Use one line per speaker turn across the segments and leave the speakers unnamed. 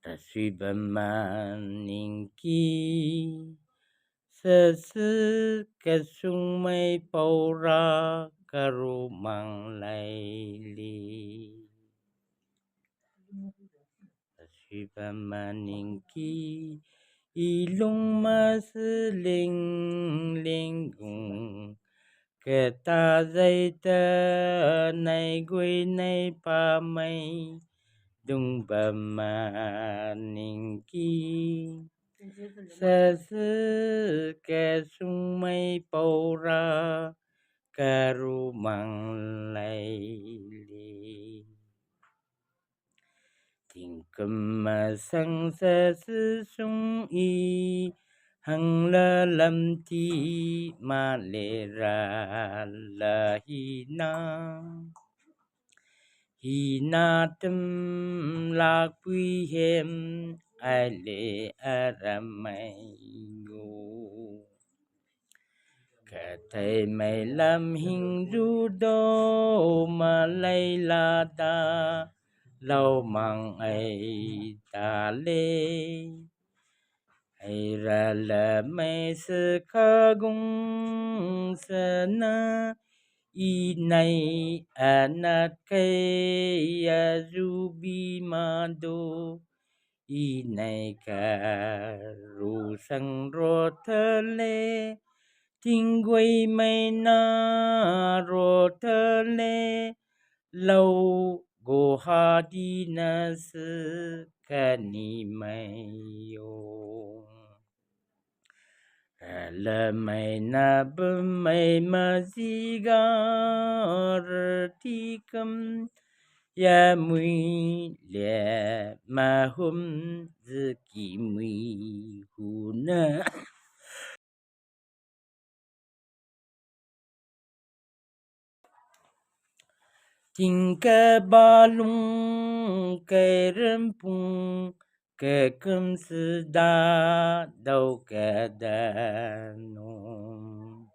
ta suy bầm mà ninh kỳ sơ sư ca sung mây bầu ra ca ru mang lai li ta suy bầm mà ninh kỳ y lung ma sư linh linh gung cái ta dây tơ này quê này pa mây dung bầm mà ninh kỳ sơ sư kẻ sung mây bầu ra cà ru mang lay li tình cầm mà sang sơ sư sung y hằng la lâm ti ma lê ra la hi na tâm la quy hem ai lê aramay ngô cả thầy mày làm hình ru đô mà lấy la ta lâu mang ai ta lê ai ra là mày sư ca gung sa na y này anat kay azubi ma do y này ca ru sang ro thơ lê tình quay mây na ro thơ lê lâu go ha đi na sư ca ni mây yo la mây na bum mây ma zi ga ti kam ya mui le ma hum zi ki mui hu na tình ca ba lung cây râm pung cây cơm sư đa đâu cả đa nông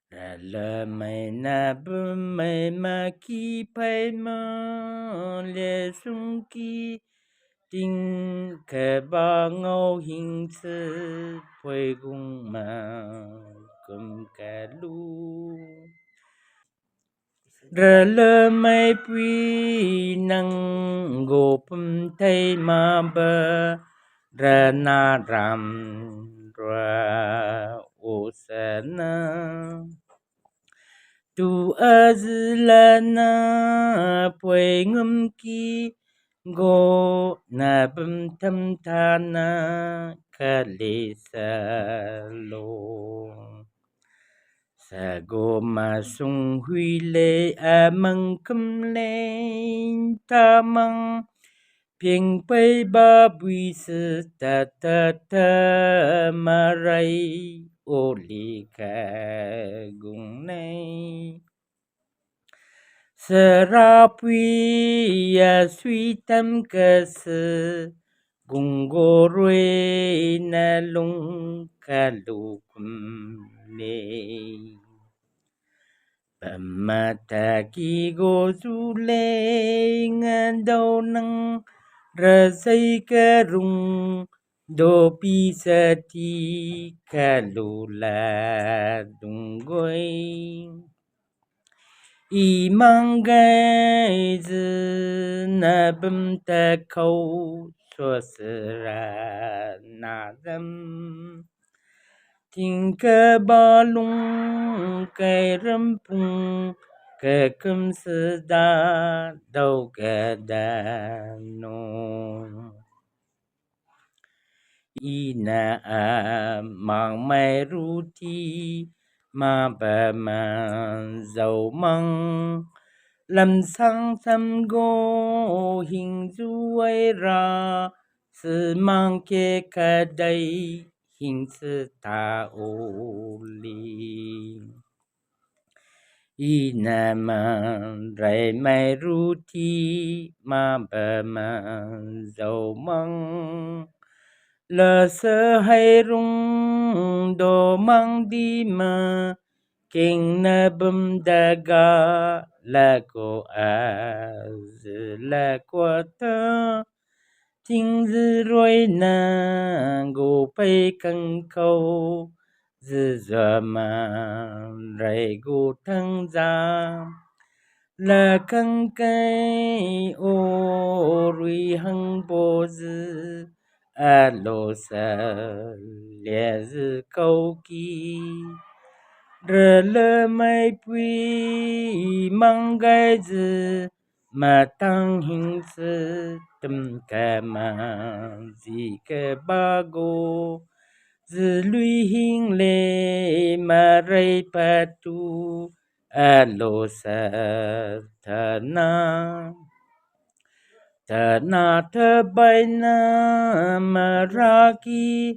ra la mày na bum mày ma ki pai ma le sung ki tình ca ba ngô hình sư phơi gung ma cơm ca lu ra lơ mây quy năng gô pum thay ma ba ra na ram ra ô sa na tu a zư la na puay ngâm ki go na bum tham tha na ka le sa lo sa go ma sung hui lê a mang câm lên ta mang pieng pai ba bui sư ta ta ta ma rai ô li ca gung nay sa ra pui ya suy tâm ca sư gung go rui na lung ca lu kum lê mata ki go zu le ngan đâu năng ra say ca rung do pi sa ti ca lu la dung goi y mang gai zi na bum ta khâu so ra na dam tình ca ba lung cây râm pung cây cơm sư đa đâu cả đa nông y na a mang mai ru ti ma ba ma dầu măng lâm sang tham go hình du ai ra sư mang ke ca đây hình sư ta ô li y na ma rai mai ru ti ma ba ma dầu măng la sơ hay rung đồ mang đi mà King na bum daga la ko az la kwa ta ting zi roi na go pai kang câu zi zua ma rai go thang za la kang kai o rui hang bo zi a lo sa lia zi câu ki rơ lơ mai pui mang gai zi mà tăng hình sư tâm ca ma di ca ba go zi lui hình lệ mà ray pa tu a lo sa tha na bay na mà ra ki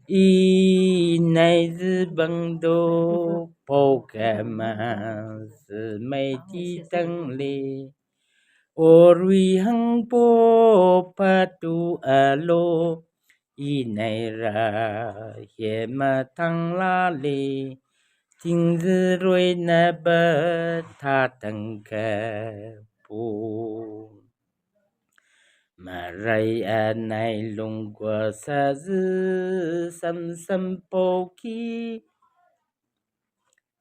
y này dư bằng đô bồ kà mà dư mây chi tăng lì ô rùi hăng bồ pa tu a lô y này ra hiệ mà thăng la lì tình dư rồi na bơ tha tăng kà bồ mà ray a này lung qua sa dư sam sam po ki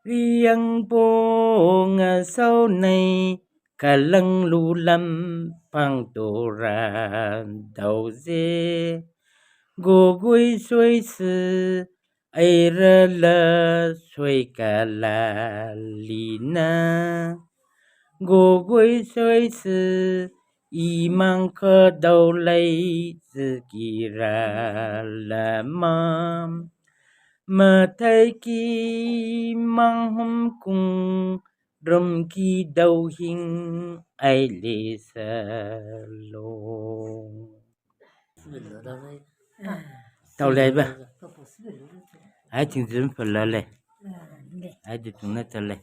riêng po ngà sau này cả lăng lu lâm pang tô ra đầu dê go gui xuôi sư ai ra la xuôi cả la li na go gui xuôi sư y mang khơ đầu lấy dư kỳ ra là mà thấy kỳ mang hôm cùng râm kỳ đầu hình ai lê sa lô tao lấy ba ai chừng dưng phải lấy ai chừng nó tao lấy